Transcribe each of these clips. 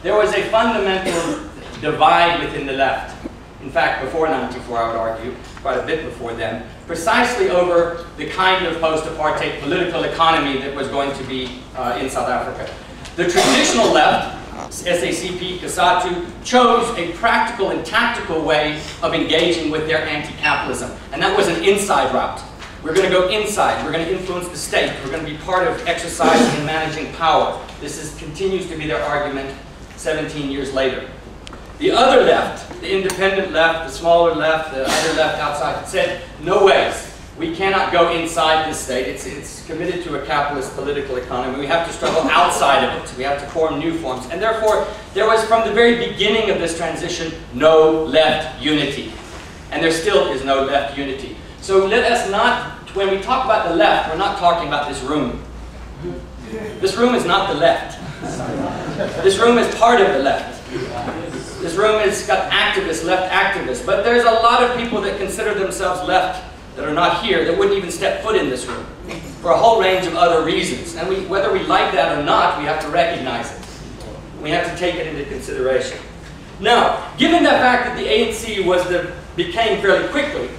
there was a fundamental divide within the left. In fact, before 94, I would argue, quite a bit before then, precisely over the kind of post-apartheid political economy that was going to be in South Africa. The traditional left, SACP, COSATU, chose a practical and tactical way of engaging with their anti-capitalism, and that was an inside route. We're going to go inside. We're going to influence the state. We're going to be part of exercising and managing power. This continues to be their argument 17 years later. The other left, the independent left, the smaller left, the other left outside, said, no ways. We cannot go inside this state. It's committed to a capitalist political economy. We have to struggle outside of it. We have to form new forms. And therefore, there was, from the very beginning of this transition, no left unity. And there still is no left unity. So let us not, when we talk about the left, we're not talking about this room. This room is not the left. This room is part of the left. This room has got activists, left activists, but there's a lot of people that consider themselves left that are not here, that wouldn't even step foot in this room for a whole range of other reasons. And whether we like that or not, we have to recognize it. We have to take it into consideration. Now, given the fact that the ANC became fairly quickly,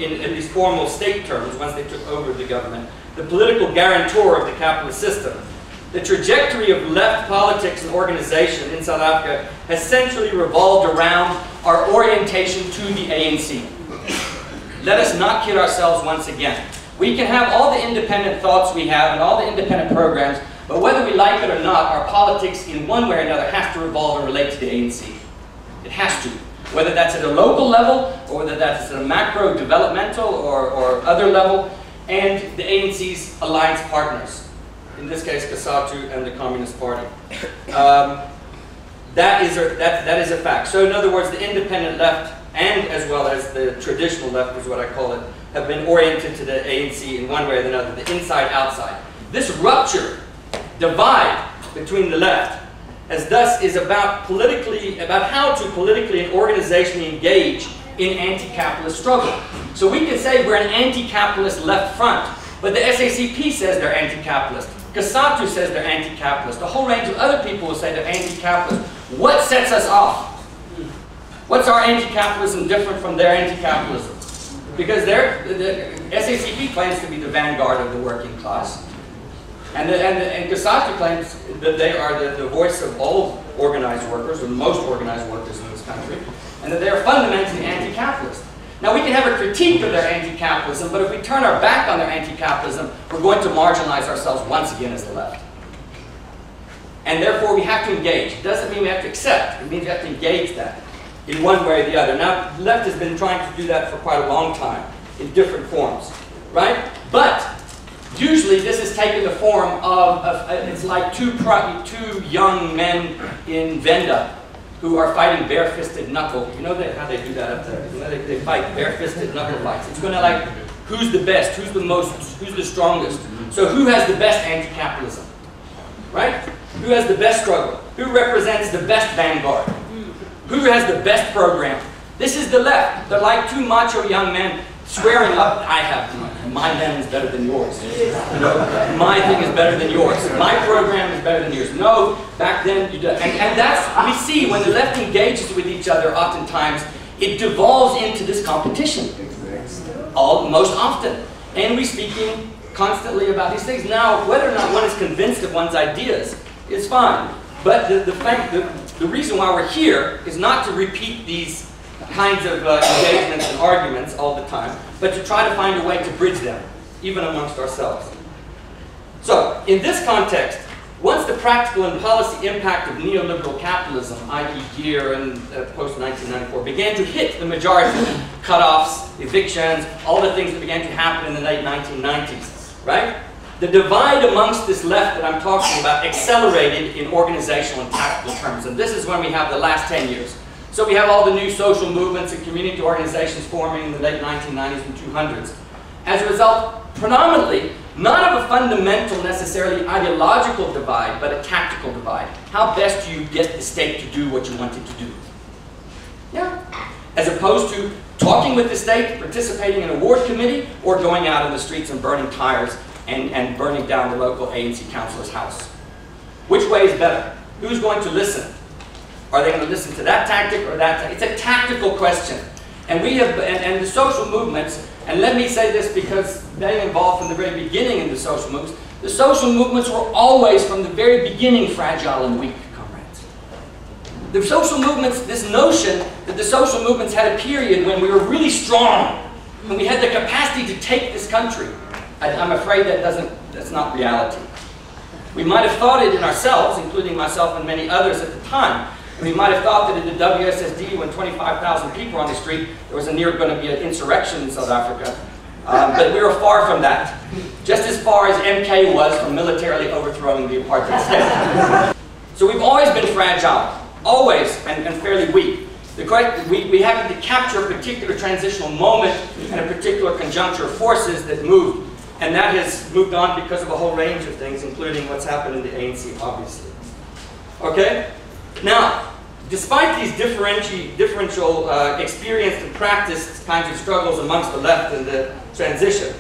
in at least formal state terms, once they took over the government, the political guarantor of the capitalist system, the trajectory of left politics and organization in South Africa has centrally revolved around our orientation to the ANC. Let us not kid ourselves once again. We can have all the independent thoughts we have and all the independent programs, but whether we like it or not, our politics in one way or another has to revolve and relate to the ANC. It has to. Whether that's at a local level, or whether that's at a macro developmental or other level, and the ANC's alliance partners. In this case, COSATU and the Communist Party. That is a fact. So in other words, the independent left, and as well as the traditional left, is what I call it, have been oriented to the ANC in one way or another, the inside-outside. This rupture, divide between the left, is about how to politically and organizationally engage in anti-capitalist struggle. So we can say we're an anti-capitalist left front, but the SACP says they're anti-capitalist. COSATU says they're anti-capitalist. A whole range of other people will say they're anti-capitalist. What sets us off? What's our anti-capitalism different from their anti-capitalism? Because the SACP claims to be the vanguard of the working class. And COSATU claims that they are the voice of all organized workers, or most organized workers in this country, and that they are fundamentally anti-capitalist. Now, we can have a critique of their anti-capitalism, but if we turn our back on their anti-capitalism, we're going to marginalize ourselves once again as the left. And therefore, we have to engage. It doesn't mean we have to accept. It means we have to engage that in one way or the other. Now, the left has been trying to do that for quite a long time in different forms, right? But usually, this has taken the form of it's like two young men in Venda who are fighting bare-fisted knuckle. You know how they do that up there? You know, they fight bare-fisted knuckle fights. It's going to like, who's the best, who's the most, who's the strongest. So who has the best anti-capitalism, right? Who has the best struggle? Who represents the best vanguard? Who has the best program? This is the left. They're like two macho young men swearing up, my man is better than yours. You know, my thing is better than yours. My program is better than yours. No, back then you do. And that's, we see when the left engages with each other, oftentimes, it devolves into this competition. Most often. And we're speaking constantly about these things. Now, whether or not one is convinced of one's ideas is fine. But the reason why we're here is not to repeat these kinds of engagements and arguments all the time, but to try to find a way to bridge them, even amongst ourselves. So, in this context, once the practical and policy impact of neoliberal capitalism, i.e. Gear and post-1994, began to hit the majority, cutoffs, evictions, all the things that began to happen in the late 1990s, right? The divide amongst this left that I'm talking about accelerated in organizational and tactical terms, and this is when we have the last 10 years. So we have all the new social movements and community organizations forming in the late 1990s and 200s. As a result, predominantly, not of a fundamental, necessarily ideological divide, but a tactical divide. How best do you get the state to do what you want it to do? Yeah. As opposed to talking with the state, participating in a ward committee, or going out in the streets and burning tires and burning down the local ANC councilor's house. Which way is better? Who's going to listen? Are they going to listen to that tactic or that tactic? It's a tactical question. And we have, and the social movements, and let me say this because being involved from the very beginning in the social movements were always from the very beginning fragile and weak, comrades. The social movements, this notion that the social movements had a period when we were really strong and we had the capacity to take this country, I'm afraid that's not reality. We might have thought it in ourselves, including myself and many others at the time. And we might have thought that in the WSSD, when 25,000 people were on the street, there was going to be an insurrection in South Africa. But we were far from that. Just as far as MK was from militarily overthrowing the apartheid state. So we've always been fragile, always, and fairly weak. We have to capture a particular transitional moment and a particular conjuncture of forces that moved. And that has moved on because of a whole range of things, including what's happened in the ANC, obviously. Okay? Now, despite these differential experienced and practiced kinds of struggles amongst the left and the transition,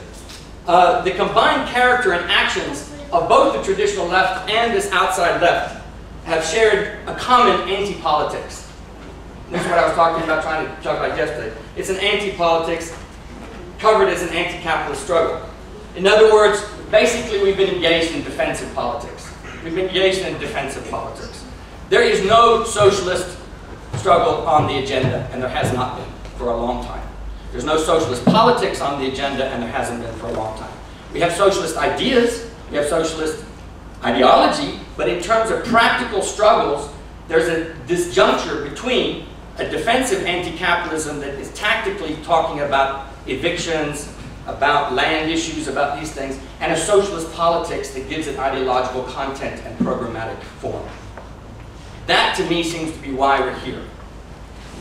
the combined character and actions of both the traditional left and this outside left have shared a common anti-politics. This is what I was trying to talk about yesterday. It's an anti-politics covered as an anti-capitalist struggle. In other words, basically we've been engaged in defensive politics. We've been engaged in defensive politics. There is no socialist struggle on the agenda, and there has not been for a long time. There's no socialist politics on the agenda, and there hasn't been for a long time. We have socialist ideas, we have socialist ideology, but in terms of practical struggles, there's a disjuncture between a defensive anti-capitalism that is tactically talking about evictions, about land issues, about these things, and a socialist politics that gives it ideological content and programmatic form. That, to me, seems to be why we're here,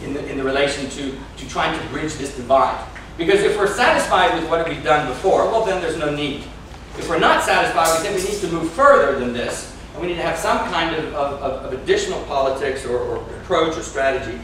in the relation to trying to bridge this divide. Because if we're satisfied with what we've done before, well, then there's no need. If we're not satisfied, then we need to move further than this, and we need to have some kind of additional politics or approach or strategy